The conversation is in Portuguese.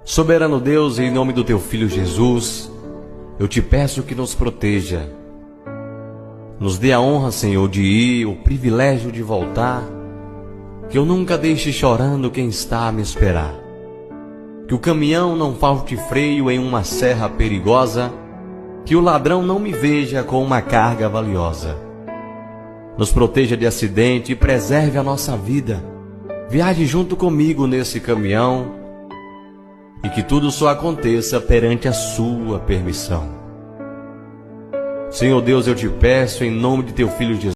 Soberano Deus, em nome do Teu Filho Jesus, eu te peço que nos proteja. Nos dê a honra, Senhor, de ir, o privilégio de voltar, que eu nunca deixe chorando quem está a me esperar. Que o caminhão não falte freio em uma serra perigosa, que o ladrão não me veja com uma carga valiosa. Nos proteja de acidente e preserve a nossa vida. Viaje junto comigo nesse caminhão e que tudo só aconteça perante a sua permissão. Senhor Deus, eu te peço em nome de Teu Filho Jesus,